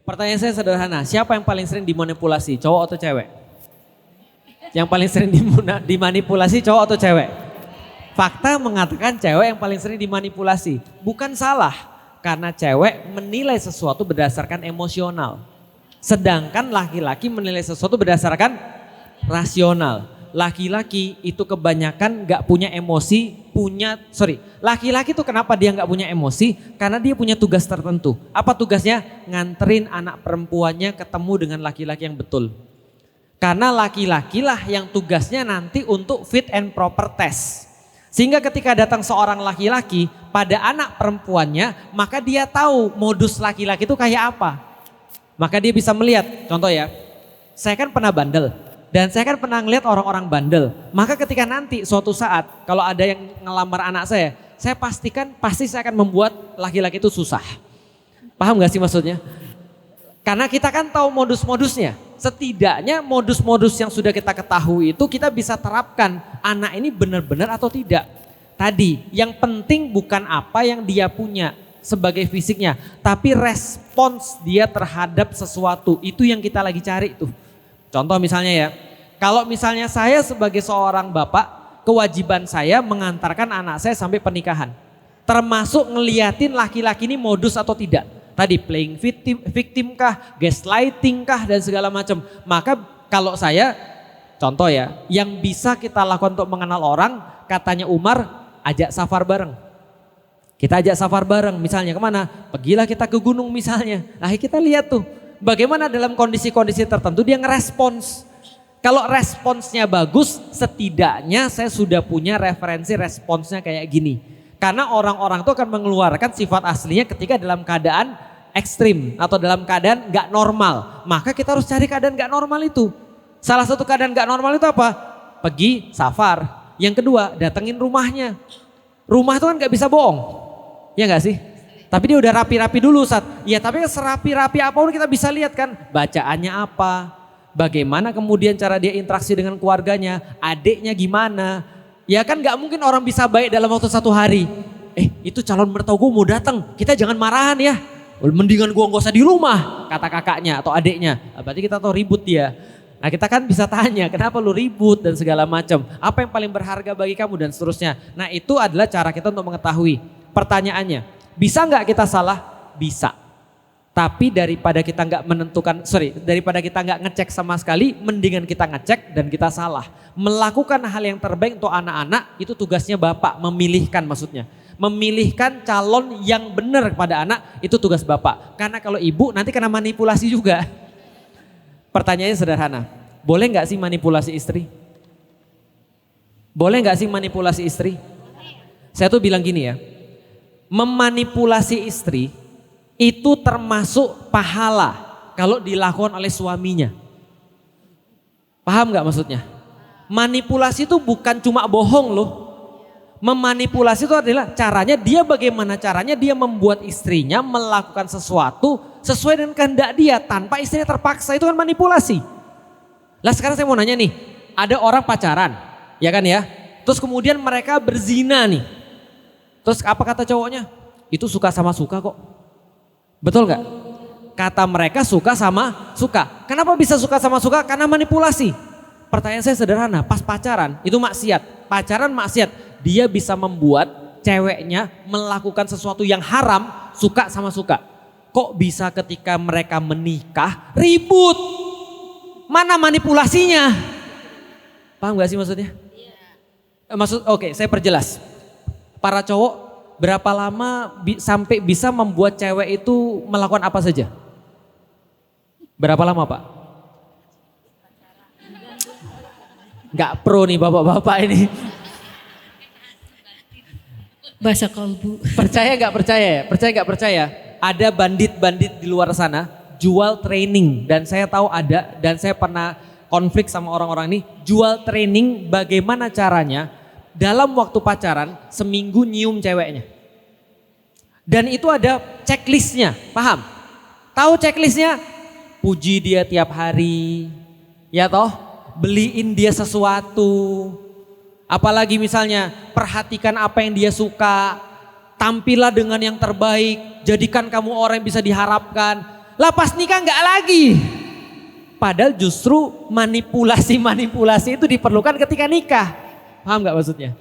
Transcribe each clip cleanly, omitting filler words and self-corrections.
Pertanyaan saya sederhana, siapa yang paling sering dimanipulasi, cowok atau cewek? Yang paling sering dimanipulasi cowok atau cewek? Fakta mengatakan cewek yang paling sering dimanipulasi. Bukan salah, karena cewek menilai sesuatu berdasarkan emosional. Sedangkan laki-laki menilai sesuatu berdasarkan rasional. Laki-laki itu kebanyakan gak punya emosi, laki-laki itu kenapa dia gak punya emosi? Karena dia punya tugas tertentu. Apa tugasnya? Nganterin anak perempuannya ketemu dengan laki-laki yang betul. Karena laki-laki lah yang tugasnya nanti untuk fit and proper test. Sehingga ketika datang seorang laki-laki pada anak perempuannya, maka dia tahu modus laki-laki itu kayak apa. Maka dia bisa melihat, contoh ya, saya kan pernah bandel. Dan saya kan pernah ngeliat orang-orang bandel. Maka ketika nanti suatu saat kalau ada yang ngelamar anak saya pastikan pasti saya akan membuat laki-laki itu susah. Paham gak sih maksudnya? Karena kita kan tahu modus-modusnya. Setidaknya modus-modus yang sudah kita ketahui itu kita bisa terapkan anak ini benar-benar atau tidak. Tadi yang penting bukan apa yang dia punya sebagai fisiknya. Tapi respons dia terhadap sesuatu. Itu yang kita lagi cari tuh. Contoh misalnya ya, kalau misalnya saya sebagai seorang bapak, kewajiban saya mengantarkan anak saya sampai pernikahan. Termasuk ngeliatin laki-laki ini modus atau tidak. Tadi playing victim kah, gaslighting kah dan segala macam. Maka kalau saya, contoh ya, yang bisa kita lakukan untuk mengenal orang, katanya Umar, ajak safar bareng. Kita ajak safar bareng, misalnya kemana? Pergilah kita ke gunung misalnya. Nah kita lihat tuh. Bagaimana dalam kondisi-kondisi tertentu dia ngerespons. Kalau responsnya bagus, setidaknya saya sudah punya referensi responsnya kayak gini. Karena orang-orang itu akan mengeluarkan sifat aslinya ketika dalam keadaan ekstrim atau dalam keadaan gak normal. Maka kita harus cari keadaan gak normal itu. Salah satu keadaan gak normal itu apa? Pergi safar. Yang kedua, datengin rumahnya. Rumah itu kan gak bisa bohong. Ya gak sih? Tapi dia udah rapi-rapi dulu Ustaz. Ya tapi serapi-rapi apapun kita bisa lihat kan. Bacaannya apa. Bagaimana kemudian cara dia interaksi dengan keluarganya. Adiknya gimana. Ya kan gak mungkin orang bisa baik dalam waktu 1 hari. Itu calon mertua gue mau datang. Kita jangan marahan ya. Mendingan gue gak usah di rumah. Kata kakaknya atau adiknya. Berarti kita tahu ribut dia. Nah kita kan bisa tanya kenapa lu ribut dan segala macam. Apa yang paling berharga bagi kamu dan seterusnya. Nah itu adalah cara kita untuk mengetahui. Pertanyaannya. Bisa nggak kita salah? Bisa. Tapi daripada kita nggak ngecek sama sekali, mendingan kita ngecek dan kita salah. Melakukan hal yang terbaik untuk anak-anak itu tugasnya bapak, memilihkan maksudnya. Memilihkan calon yang benar kepada anak itu tugas bapak. Karena kalau ibu nanti kena manipulasi juga. Pertanyaannya sederhana, boleh nggak sih manipulasi istri? Boleh nggak sih manipulasi istri? Saya tuh bilang gini ya. Memanipulasi istri itu termasuk pahala kalau dilakukan oleh suaminya. Paham gak maksudnya? Manipulasi itu bukan cuma bohong loh. Memanipulasi itu adalah bagaimana caranya dia membuat istrinya melakukan sesuatu sesuai dengan kehendak dia tanpa istrinya terpaksa. Itu kan manipulasi. Lah sekarang saya mau nanya nih, ada orang pacaran, ya kan ya? Terus kemudian mereka berzina nih. Terus apa kata cowoknya? Itu suka sama suka kok. Betul gak? Kata mereka suka sama suka. Kenapa bisa suka sama suka? Karena manipulasi. Pertanyaan saya sederhana, pas pacaran itu maksiat. Pacaran maksiat, dia bisa membuat ceweknya melakukan sesuatu yang haram suka sama suka. Kok bisa ketika mereka menikah ribut? Mana manipulasinya? Paham gak sih maksudnya? Oke, saya perjelas. Para cowok berapa lama sampai bisa membuat cewek itu melakukan apa saja? Berapa lama Pak? Gak pro nih bapak-bapak ini. Bahasa kalbu. Percaya gak percaya? Percaya gak percaya? Ada bandit-bandit di luar sana jual training dan saya tahu ada dan saya pernah konflik sama orang-orang ini. Jual training bagaimana caranya dalam waktu pacaran seminggu nyium ceweknya. Dan itu ada checklistnya, paham? Tahu checklistnya? Puji dia tiap hari, ya toh? Beliin dia sesuatu. Apalagi misalnya perhatikan apa yang dia suka. Tampillah dengan yang terbaik, jadikan kamu orang yang bisa diharapkan. Lah pas nikah nggak lagi. Padahal justru manipulasi-manipulasi itu diperlukan ketika nikah. Paham nggak maksudnya?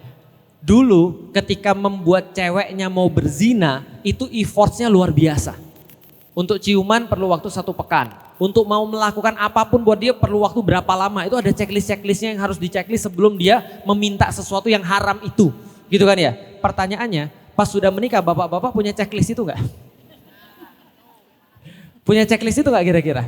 Dulu ketika membuat ceweknya mau berzina, itu effortnya luar biasa. Untuk ciuman perlu waktu 1 pekan. Untuk mau melakukan apapun buat dia perlu waktu berapa lama. Itu ada checklist-checklistnya yang harus diceklis sebelum dia meminta sesuatu yang haram itu. Gitu kan ya? Pertanyaannya, pas sudah menikah bapak-bapak punya checklist itu nggak? Punya checklist itu nggak kira-kira?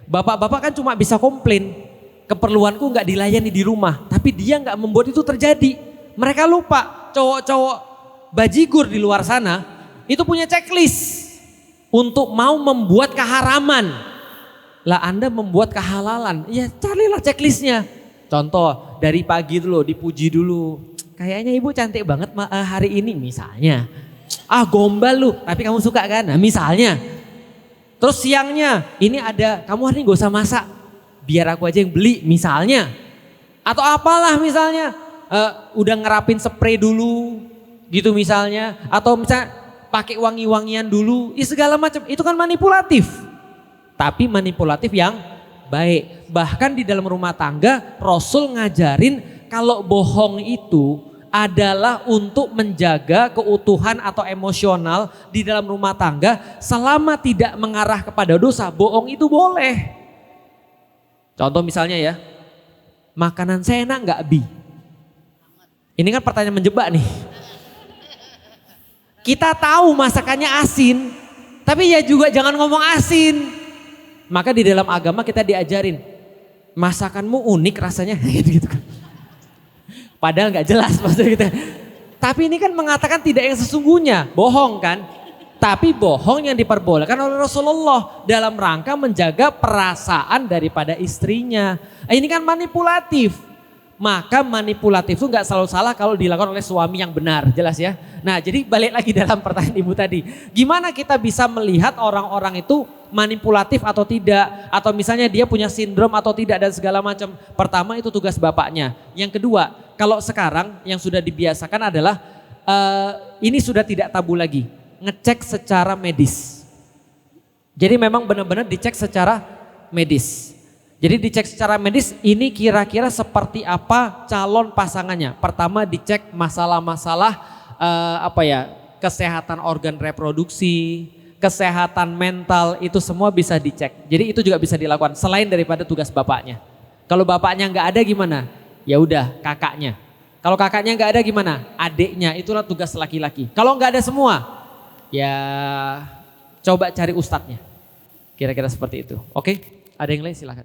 Bapak-bapak kan cuma bisa komplain, keperluanku nggak dilayani di rumah, tapi dia nggak membuat itu terjadi. Mereka lupa, cowok-cowok bajigur di luar sana itu punya checklist untuk mau membuat keharaman. Lah Anda membuat kehalalan, ya carilah checklistnya. Contoh dari pagi dulu dipuji dulu, kayaknya ibu cantik banget hari ini misalnya. Ah gombal lu, tapi kamu suka kan? Nah, misalnya. Terus siangnya, ini ada, kamu hari ini gak usah masak, biar aku aja yang beli misalnya. Atau apalah misalnya, udah ngerapin spray dulu gitu misalnya. Atau misalnya pakai wangi-wangian dulu, ya segala macam. Itu kan manipulatif. Tapi manipulatif yang baik. Bahkan di dalam rumah tangga, Rasul ngajarin kalau bohong itu adalah untuk menjaga keutuhan atau emosional di dalam rumah tangga selama tidak mengarah kepada dosa. Bohong itu boleh. Contoh misalnya ya, makanan saya enak nggak Bi? Ini kan pertanyaan menjebak nih. Kita tahu masakannya asin, tapi ya juga jangan ngomong asin. Maka di dalam agama kita diajarin, masakanmu unik rasanya gitu kan. Padahal nggak jelas maksudnya gitu. Tapi ini kan mengatakan tidak yang sesungguhnya, bohong kan. Tapi bohong yang diperbolehkan oleh Rasulullah dalam rangka menjaga perasaan daripada istrinya. Ini kan manipulatif. Maka manipulatif itu nggak selalu salah kalau dilakukan oleh suami yang benar, jelas ya. Nah jadi balik lagi dalam pertanyaan ibu tadi. Gimana kita bisa melihat orang-orang itu manipulatif atau tidak. Atau misalnya dia punya sindrom atau tidak dan segala macam. Pertama itu tugas bapaknya. Yang kedua, kalau sekarang yang sudah dibiasakan adalah ini sudah tidak tabu lagi. Ngecek secara medis. Jadi memang benar-benar dicek secara medis. Jadi dicek secara medis ini kira-kira seperti apa calon pasangannya. Pertama dicek masalah-masalah kesehatan organ reproduksi, kesehatan mental itu semua bisa dicek. Jadi itu juga bisa dilakukan selain daripada tugas bapaknya. Kalau bapaknya nggak ada gimana? Ya udah kakaknya. Kalau kakaknya nggak ada gimana? Adiknya, itulah tugas laki-laki. Kalau nggak ada semua, ya coba cari ustadznya. Kira-kira seperti itu. Oke? Ada yang lain silakan.